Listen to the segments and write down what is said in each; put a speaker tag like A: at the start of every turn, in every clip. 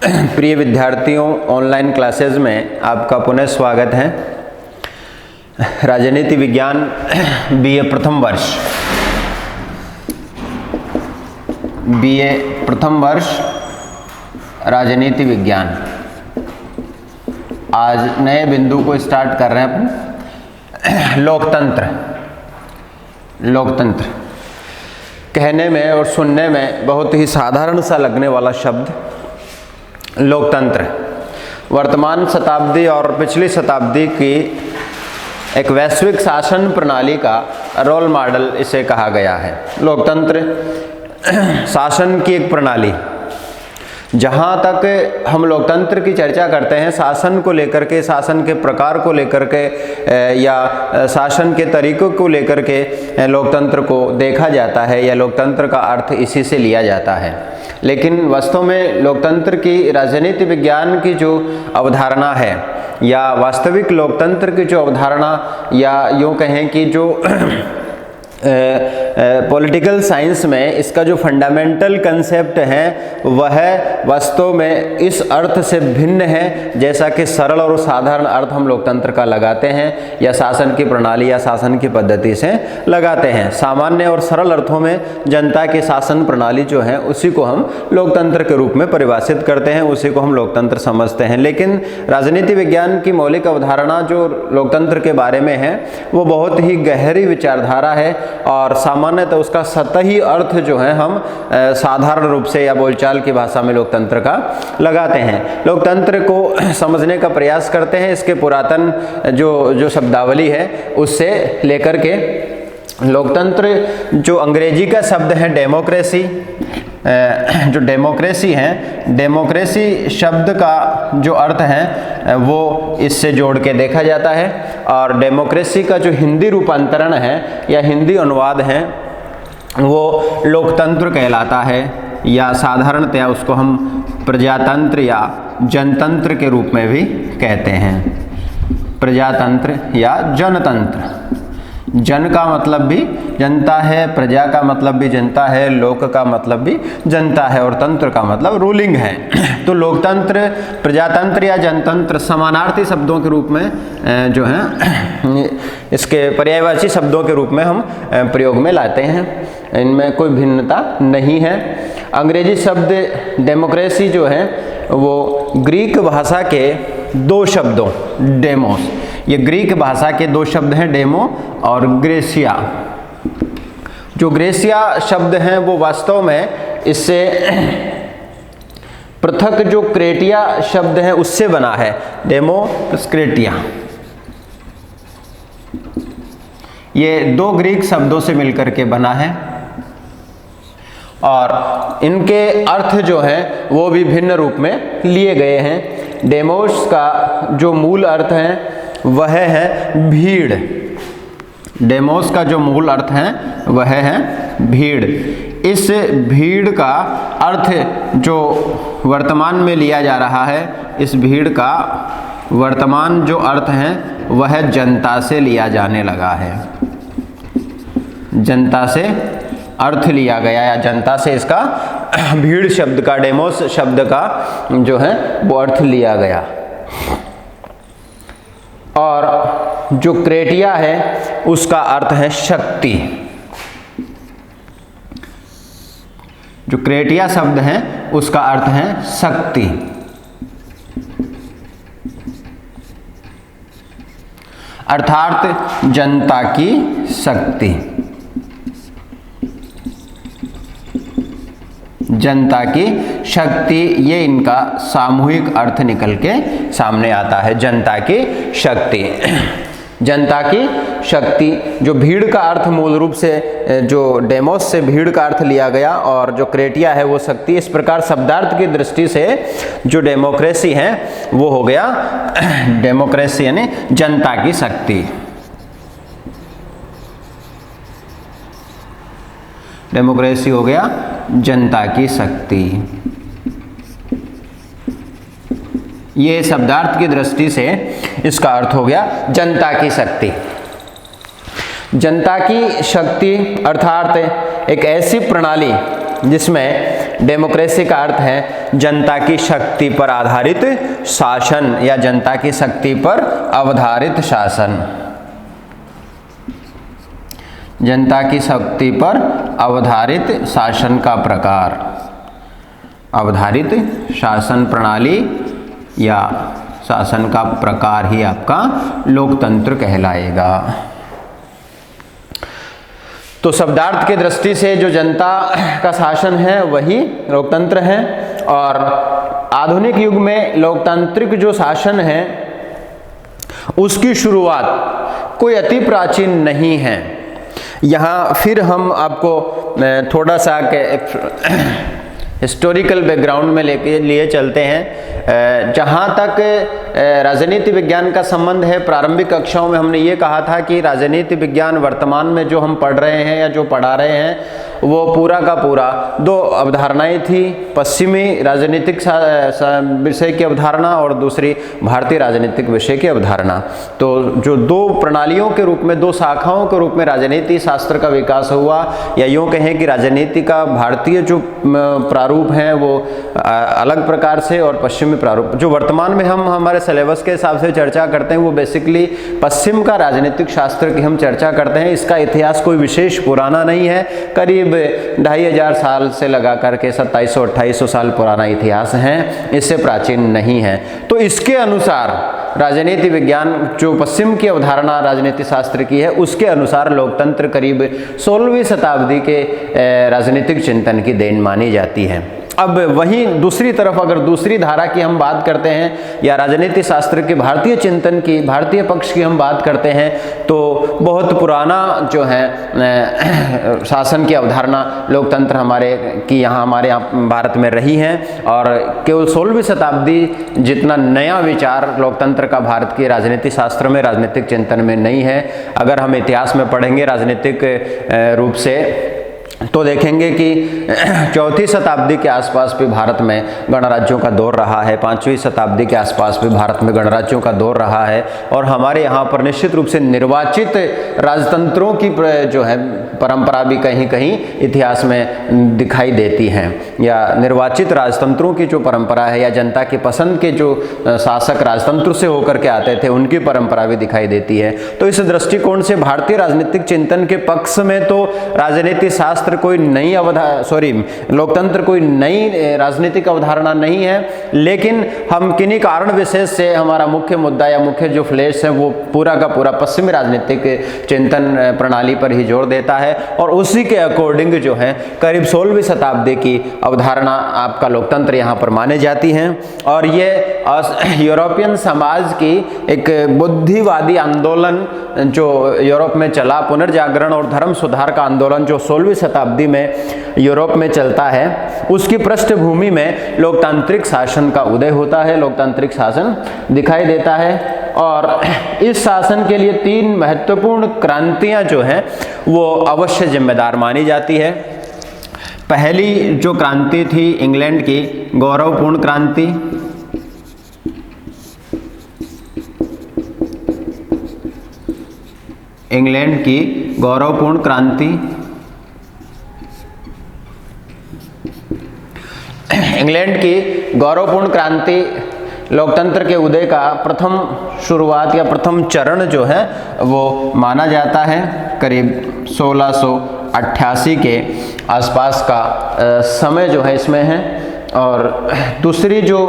A: प्रिय विद्यार्थियों, online classes में आपका पुनः स्वागत है। राजनीति विज्ञान बीए प्रथम वर्ष राजनीति विज्ञान। आज नए बिंदु को स्टार्ट कर रहे हैं अपन। लोकतंत्र कहने में और सुनने में बहुत ही साधारण सा लगने वाला शब्द लोकतंत्र वर्तमान शताब्दी और पिछली शताब्दी की एक वैश्विक शासन प्रणाली का रोल मॉडल इसे कहा गया है। लोकतंत्र शासन की एक प्रणाली। जहाँ तक हम लोकतंत्र की चर्चा करते हैं, शासन को लेकर के, शासन के प्रकार को लेकर के या शासन के तरीकों को लेकर के लोकतंत्र को देखा जाता है या लोकतंत्र का अर्थ इसी से लिया जाता है। लेकिन वास्तव में लोकतंत्र की राजनीति विज्ञान की जो अवधारणा है या वास्तविक लोकतंत्र की जो अवधारणा या यूँ कहें कि जो पॉलिटिकल साइंस में इसका जो फंडामेंटल कंसेप्ट है वह वास्तव में इस अर्थ से भिन्न है जैसा कि सरल और साधारण अर्थ हम लोकतंत्र का लगाते हैं या शासन की प्रणाली या शासन की पद्धति से लगाते हैं। सामान्य और सरल अर्थों में जनता की शासन प्रणाली जो है उसी को हम लोकतंत्र के रूप में परिभाषित करते हैं, उसी को हम लोकतंत्र समझते हैं। लेकिन राजनीति विज्ञान की मौलिक अवधारणा जो लोकतंत्र के बारे में है वो बहुत ही गहरी विचारधारा है और सामान्यतः उसका सतही अर्थ जो है हम साधारण रूप से या बोलचाल की भाषा में लोकतंत्र का लगाते हैं। लोकतंत्र को समझने का प्रयास करते हैं, इसके पुरातन जो शब्दावली है उससे लेकर के लोकतंत्र जो अंग्रेजी का शब्द है डेमोक्रेसी, जो डेमोक्रेसी है, डेमोक्रेसी शब्द का जो अर्थ है वो इससे जोड़ के देखा जाता है और डेमोक्रेसी का जो हिंदी रूपांतरण है या हिंदी अनुवाद है वो लोकतंत्र कहलाता है या साधारणतया उसको हम प्रजातंत्र या जनतंत्र के रूप में भी कहते हैं। प्रजातंत्र या जनतंत्र। जन का मतलब भी जनता है, प्रजा का मतलब भी जनता है, लोक का मतलब भी जनता है और तंत्र का मतलब रूलिंग है। तो लोकतंत्र, प्रजातंत्र या जनतंत्र समानार्थी शब्दों के रूप में जो है इसके पर्यायवाची शब्दों के रूप में हम प्रयोग में लाते हैं, इनमें कोई भिन्नता नहीं है। अंग्रेजी शब्द डेमोक्रेसी जो है वो ग्रीक भाषा के दो शब्दों डेमोस, ये ग्रीक भाषा के दो शब्द हैं डेमो और ग्रेसिया। जो ग्रेसिया शब्द हैं वो वास्तव में इससे पृथक जो क्रेटिया शब्द है उससे बना है। डेमो प्लस क्रेटिया, ये दो ग्रीक शब्दों से मिलकर के बना है और इनके अर्थ जो हैं वो भी भिन्न रूप में लिए गए हैं। डेमोस का जो मूल अर्थ है वह है भीड़। डेमोस का जो मूल अर्थ है वह है भीड़। इस भीड़ का अर्थ जो वर्तमान में लिया जा रहा है, इस भीड़ का वर्तमान जो अर्थ है वह जनता से लिया जाने लगा है। जनता से अर्थ लिया गया या जनता से इसका भीड़ शब्द का, डेमोस शब्द का जो है वो अर्थ लिया गया। और जो क्रेटिया है उसका अर्थ है शक्ति। जो क्रेटिया शब्द है उसका अर्थ है शक्ति। अर्थात जनता की शक्ति। जनता की शक्ति, ये इनका सामूहिक अर्थ निकल के सामने आता है। जनता की शक्ति, जनता की शक्ति। जो भीड़ का अर्थ मूल रूप से जो डेमोस से भीड़ का अर्थ लिया गया और जो क्रेटिया है वो शक्ति। इस प्रकार शब्दार्थ की दृष्टि से जो डेमोक्रेसी है वो हो गया डेमोक्रेसी यानी जनता की शक्ति। डेमोक्रेसी हो गया जनता की शक्ति। ये शब्दार्थ की दृष्टि से इसका अर्थ हो गया जनता की शक्ति। जनता की शक्ति अर्थात एक ऐसी प्रणाली जिसमें डेमोक्रेसी का अर्थ है जनता की शक्ति पर आधारित शासन या जनता की शक्ति पर आधारित शासन, जनता की शक्ति पर आधारित शासन का प्रकार, आधारित शासन प्रणाली या शासन का प्रकार ही आपका लोकतंत्र कहलाएगा। तो शब्दार्थ की दृष्टि से जो जनता का शासन है वही लोकतंत्र है, और आधुनिक युग में लोकतांत्रिक जो शासन है उसकी शुरुआत कोई अति प्राचीन नहीं है। यहाँ फिर हम आपको थोड़ा सा हिस्टोरिकल बैकग्राउंड में लिए चलते हैं। जहाँ तक राजनीति विज्ञान का संबंध है, प्रारंभिक कक्षाओं में हमने ये कहा था कि राजनीति विज्ञान वर्तमान में जो हम पढ़ रहे हैं या जो पढ़ा रहे हैं वो पूरा का पूरा दो अवधारणाएं थी, पश्चिमी राजनीतिक विषय की अवधारणा और दूसरी भारतीय राजनीतिक विषय की अवधारणा। तो जो दो प्रणालियों के रूप में, दो शाखाओं के रूप में राजनीति शास्त्र का विकास हुआ, या यूँ कहें कि राजनीति का भारतीय जो प्रारूप है वो अलग प्रकार से, और पश्चिमी प्रारूप जो वर्तमान में हम हमारे सिलेबस के हिसाब से चर्चा करते हैं वो बेसिकली पश्चिम का राजनीतिक शास्त्र की हम चर्चा करते हैं। इसका इतिहास कोई विशेष पुराना नहीं है, करीब 2500 साल से लगा करके 2700-2800 साल पुराना इतिहास है, इससे प्राचीन नहीं है। तो इसके अनुसार राजनीति विज्ञान जो पश्चिम की अवधारणा राजनीति शास्त्र की है उसके अनुसार लोकतंत्र करीब 16वीं शताब्दी के राजनीतिक चिंतन की देन मानी जाती है। अब वहीं दूसरी तरफ अगर दूसरी धारा की हम बात करते हैं या राजनीति शास्त्र के भारतीय चिंतन की, भारतीय पक्ष की हम बात करते हैं, तो बहुत पुराना जो है शासन की अवधारणा लोकतंत्र हमारे यहाँ भारत में रही है, और केवल 16वीं शताब्दी जितना नया विचार लोकतंत्र का भारत के राजनीति शास्त्र में, राजनीतिक चिंतन में नहीं है। अगर हम इतिहास में पढ़ेंगे राजनीतिक रूप से तो देखेंगे कि 4वीं शताब्दी के आसपास भी भारत में गणराज्यों का दौर रहा है, 5वीं शताब्दी के आसपास भी भारत में गणराज्यों का दौर रहा है, और हमारे यहाँ पर निश्चित रूप से निर्वाचित राजतंत्रों की जो है परंपरा भी कहीं कहीं इतिहास में दिखाई देती है, या निर्वाचित राजतंत्रों की जो परंपरा है या जनता की पसंद के जो शासक राजतंत्र से होकर के आते थे उनकी परंपरा भी दिखाई देती है। तो इस दृष्टिकोण से भारतीय राजनीतिक चिंतन के पक्ष में तो राजनीति शास्त्र कोई नई लोकतंत्र कोई नई राजनीतिक अवधारणा नहीं है, लेकिन हम किन्हीं कारण विशेष से हमारा मुख्य मुद्दा या मुख्य जो फ्लैश है वो पूरा का पूरा पश्चिमी राजनीतिक चिंतन प्रणाली पर ही जोर देता है, और उसी के अकॉर्डिंग जो है करीब 16वीं शताब्दी की अवधारणा आपका लोकतंत्र यहाँ पर माने जाती है। और ये यूरोपियन समाज की एक बुद्धिवादी आंदोलन जो यूरोप में चला, पुनर्जागरण और धर्म सुधार का आंदोलन जो 16वीं शताब्दी में यूरोप में चलता है, उसकी पृष्ठभूमि में लोकतांत्रिक शासन का उदय होता है, लोकतांत्रिक शासन दिखाई देता है। और इस शासन के लिए 3 महत्वपूर्ण क्रांतियां जो हैं वो अवश्य जिम्मेदार मानी जाती है। पहली जो क्रांति थी इंग्लैंड की गौरवपूर्ण क्रांति, इंग्लैंड की गौरवपूर्ण क्रांति, इंग्लैंड की गौरवपूर्ण क्रांति लोकतंत्र के उदय का प्रथम शुरुआत या प्रथम चरण जो है वो माना जाता है। करीब 1688 के आसपास का समय जो है इसमें है। और दूसरी जो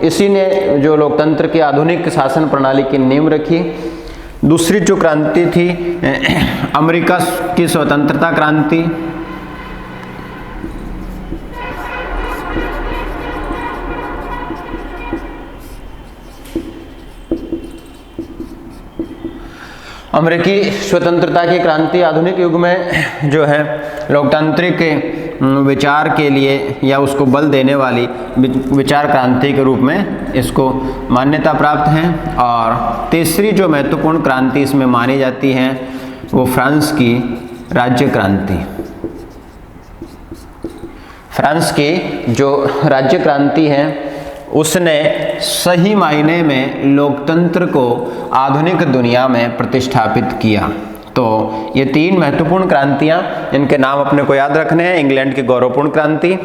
A: इसी ने जो लोकतंत्र की आधुनिक शासन प्रणाली की नींव रखी, दूसरी जो क्रांति थी अमेरिका की स्वतंत्रता क्रांति, अमेरिकी स्वतंत्रता की क्रांति आधुनिक युग में जो है लोकतांत्रिक विचार के लिए या उसको बल देने वाली विचार क्रांति के रूप में इसको मान्यता प्राप्त है। और तीसरी जो महत्वपूर्ण क्रांति इसमें मानी जाती है वो फ्रांस की राज्य क्रांति। फ्रांस की जो राज्य क्रांति है उसने सही मायने में लोकतंत्र को आधुनिक दुनिया में प्रतिष्ठापित किया। तो ये तीन महत्वपूर्ण क्रांतियां, इनके नाम अपने को याद रखने हैं। इंग्लैंड की गौरवपूर्ण क्रांति,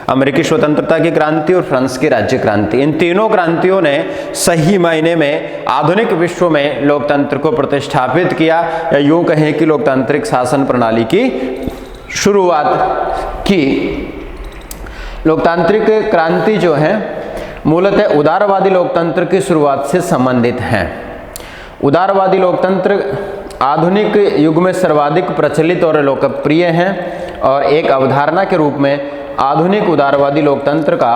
A: अमेरिकी स्वतंत्रता की क्रांति और फ्रांस की राज्य क्रांति। इन तीनों क्रांतियों ने सही मायने में आधुनिक विश्व में लोकतंत्र को प्रतिष्ठापित किया, या यूं कहें कि लोकतांत्रिक शासन प्रणाली की शुरुआत की। लोकतांत्रिक क्रांति जो है मूलतः उदारवादी लोकतंत्र की शुरुआत से संबंधित है। उदारवादी लोकतंत्र आधुनिक युग में सर्वाधिक प्रचलित और लोकप्रिय हैं और एक अवधारणा के रूप में आधुनिक उदारवादी लोकतंत्र का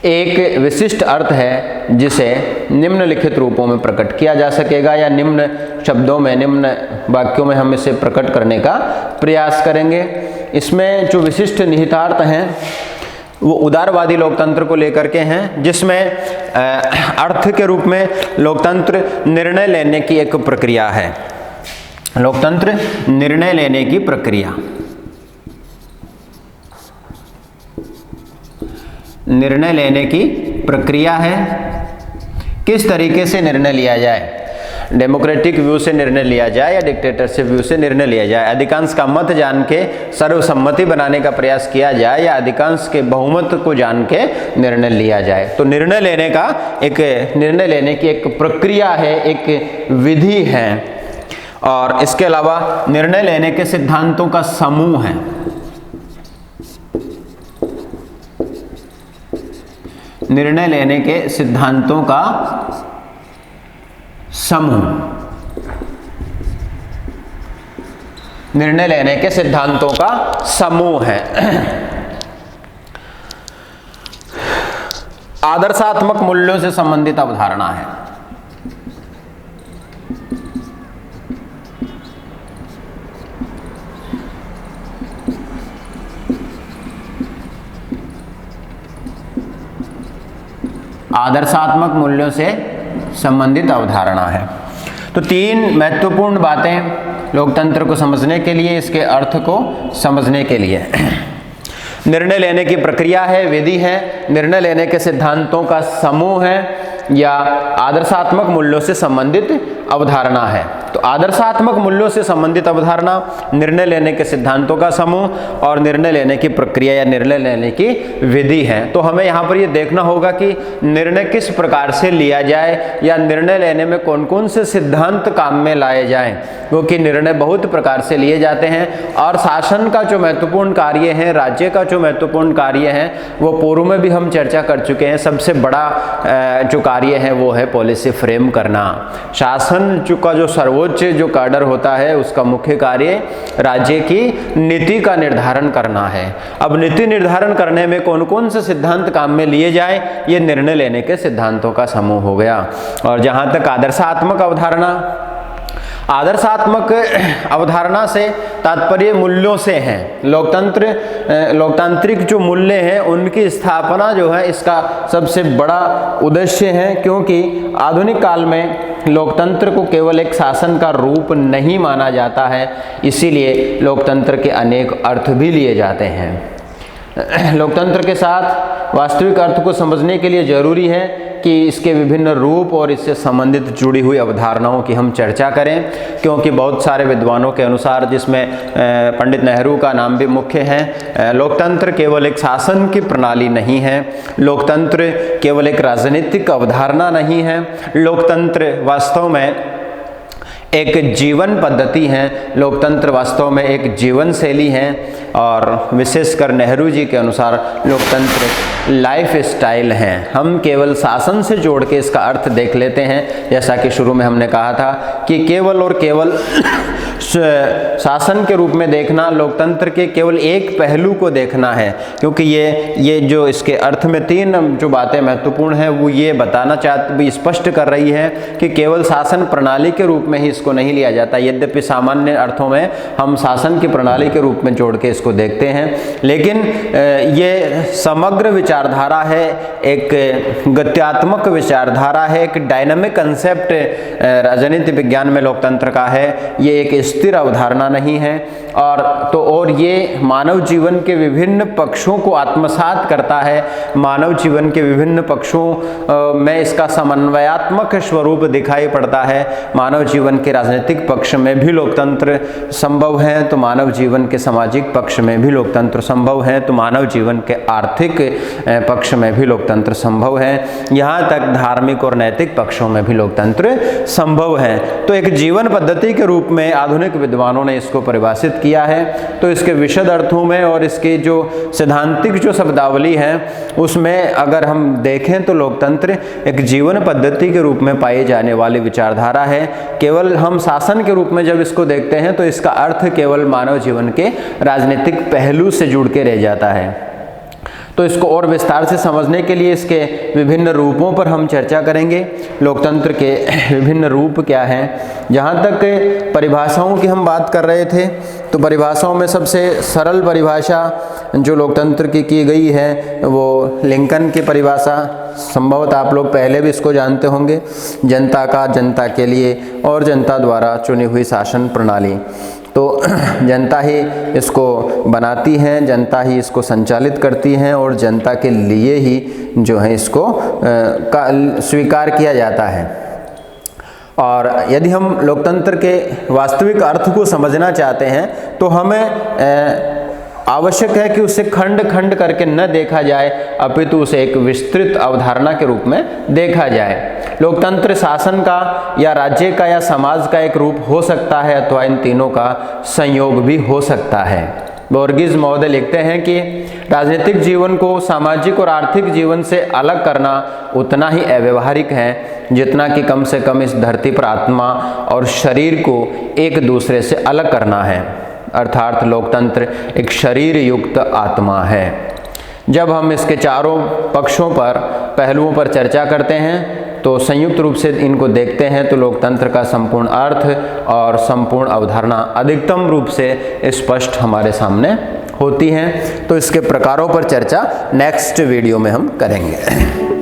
A: एक विशिष्ट अर्थ है जिसे निम्नलिखित रूपों में प्रकट किया जा सकेगा, या निम्न शब्दों में, निम्न वाक्यों में हम इसे प्रकट करने का प्रयास करेंगे। इसमें जो विशिष्ट निहितार्थ हैं वो उदारवादी लोकतंत्र को लेकर के हैं, जिसमें अर्थ के रूप में लोकतंत्र निर्णय लेने की एक प्रक्रिया है। लोकतंत्र निर्णय लेने की प्रक्रिया, निर्णय लेने की प्रक्रिया है। किस तरीके से निर्णय लिया जाए, डेमोक्रेटिक व्यू से निर्णय लिया जाए या डिक्टेटरशिप व्यू से निर्णय लिया जाए, अधिकांश का मत जान के सर्वसम्मति बनाने का प्रयास किया जाए या अधिकांश के बहुमत को जान के निर्णय लिया जाए। तो निर्णय लेने की एक प्रक्रिया है, एक विधि है, और इसके अलावा निर्णय लेने के सिद्धांतों का समूह है। निर्णय लेने के सिद्धांतों का समूह, निर्णय लेने के सिद्धांतों का समूह है। आदर्शात्मक मूल्यों से संबंधित अवधारणा है। आदर्शात्मक मूल्यों से संबंधित अवधारणा है। तो तीन महत्वपूर्ण बातें लोकतंत्र को समझने के लिए, इसके अर्थ को समझने के लिए। निर्णय लेने की प्रक्रिया है, विधि है, निर्णय लेने के सिद्धांतों का समूह है, या आदर्शात्मक मूल्यों से संबंधित अवधारणा है। तो आदर्शात्मक मूल्यों से संबंधित अवधारणा, निर्णय लेने के सिद्धांतों का समूह और निर्णय लेने की प्रक्रिया या निर्णय लेने की विधि है। तो हमें यहाँ पर ये देखना होगा कि निर्णय किस प्रकार से लिया जाए या निर्णय लेने में कौन कौन से सिद्धांत काम में लाए जाएं, क्योंकि निर्णय बहुत प्रकार से लिए जाते हैं। और शासन का जो महत्वपूर्ण कार्य है, राज्य का जो महत्वपूर्ण कार्य है, वो पूर्व में भी हम चर्चा कर चुके हैं। सबसे बड़ा जो कार्य है वो है पॉलिसी फ्रेम करना। शासन का जो सर्वोच्च जो कैडर होता है उसका मुख्य कार्य राज्य की नीति का निर्धारण करना है। अब नीति निर्धारण करने में कौन कौन से सिद्धांत काम में लिए जाए, ये निर्णय लेने के सिद्धांतों का समूह हो गया। और जहाँ तक आदर्शात्मक अवधारणा, आदर्शात्मक अवधारणा से तात्पर्य मूल्यों से है। लोकतांत्रिक जो मूल्य हैं उनकी स्थापना जो है इसका सबसे बड़ा उद्देश्य है, क्योंकि आधुनिक काल में लोकतंत्र को केवल एक शासन का रूप नहीं माना जाता है, इसीलिए लोकतंत्र के अनेक अर्थ भी लिए जाते हैं। लोकतंत्र के साथ वास्तविक अर्थ को समझने के लिए जरूरी है कि इसके विभिन्न रूप और इससे संबंधित जुड़ी हुई अवधारणाओं की हम चर्चा करें, क्योंकि बहुत सारे विद्वानों के अनुसार, जिसमें पंडित नेहरू का नाम भी मुख्य है, लोकतंत्र केवल एक शासन की प्रणाली नहीं है, लोकतंत्र केवल एक राजनीतिक अवधारणा नहीं है, लोकतंत्र वास्तव में एक जीवन पद्धति है, लोकतंत्र वास्तव में एक जीवन शैली है। और विशेषकर नेहरू जी के अनुसार लोकतंत्र लाइफ स्टाइल है। हम केवल शासन से जोड़ के इसका अर्थ देख लेते हैं, जैसा कि शुरू में हमने कहा था कि केवल और केवल शासन के रूप में देखना, लोकतंत्र के केवल एक पहलू को देखना है, क्योंकि ये जो इसके अर्थ में तीन जो बातें महत्वपूर्ण हैं वो ये बताना चाहती, स्पष्ट कर रही है कि केवल शासन प्रणाली के रूप में ही इसको नहीं लिया जाता। यद्यपि सामान्य अर्थों में हम शासन की प्रणाली के रूप में जोड़ के इसको देखते हैं, लेकिन ये समग्र विचारधारा है, एक गत्यात्मक विचारधारा है, एक डायनामिक कंसेप्ट राजनीति विज्ञान में लोकतंत्र का है। ये एक स्थिर अवधारणा नहीं है, और ये मानव जीवन के विभिन्न पक्षों को आत्मसात करता है। मानव जीवन के विभिन्न पक्षों में इसका समन्वयात्मक स्वरूप दिखाई पड़ता है। मानव जीवन के राजनीतिक पक्ष में भी लोकतंत्र संभव है, तो मानव जीवन के सामाजिक पक्ष में भी लोकतंत्र संभव है, तो मानव जीवन के आर्थिक पक्ष में भी लोकतंत्र संभव है, यहाँ तक धार्मिक और नैतिक पक्षों में भी लोकतंत्र संभव है। तो एक जीवन पद्धति के रूप में आधुनिक विद्वानों ने इसको परिभाषित किया है। तो इसके विशद अर्थों में और इसकी जो सैद्धांतिक जो शब्दावली है उसमें अगर हम देखें तो लोकतंत्र एक जीवन पद्धति के रूप में पाई जाने वाली विचारधारा है। केवल हम शासन के रूप में जब इसको देखते हैं तो इसका अर्थ केवल मानव जीवन के राजनीतिक पहलू से जुड़ के रह जाता है। तो इसको और विस्तार से समझने के लिए इसके विभिन्न रूपों पर हम चर्चा करेंगे। लोकतंत्र के विभिन्न रूप क्या हैं। जहाँ तक परिभाषाओं की हम बात कर रहे थे तो परिभाषाओं में सबसे सरल परिभाषा जो लोकतंत्र की गई है वो लिंकन की परिभाषा, संभवतः आप लोग पहले भी इसको जानते होंगे, जनता का, जनता के लिए और जनता द्वारा चुनी हुई शासन प्रणाली। तो जनता ही इसको बनाती है, जनता ही इसको संचालित करती है और जनता के लिए ही जो है इसको स्वीकार किया जाता है। और यदि हम लोकतंत्र के वास्तविक अर्थ को समझना चाहते हैं तो हमें आवश्यक है कि उसे खंड खंड करके न देखा जाए, अपितु उसे एक विस्तृत अवधारणा के रूप में देखा जाए। लोकतंत्र शासन का या राज्य का या समाज का एक रूप हो सकता है अथवा इन तीनों का संयोग भी हो सकता है। बोर्गिस महोदय लिखते हैं कि राजनीतिक जीवन को सामाजिक और आर्थिक जीवन से अलग करना उतना ही अव्यवहारिक है जितना कि कम से कम इस धरती पर आत्मा और शरीर को एक दूसरे से अलग करना है। अर्थात लोकतंत्र एक शरीर युक्त आत्मा है। जब हम इसके चारों पक्षों पर, पहलुओं पर चर्चा करते हैं तो संयुक्त रूप से इनको देखते हैं तो लोकतंत्र का संपूर्ण अर्थ और संपूर्ण अवधारणा अधिकतम रूप से स्पष्ट हमारे सामने होती है। तो इसके प्रकारों पर चर्चा नेक्स्ट वीडियो में हम करेंगे।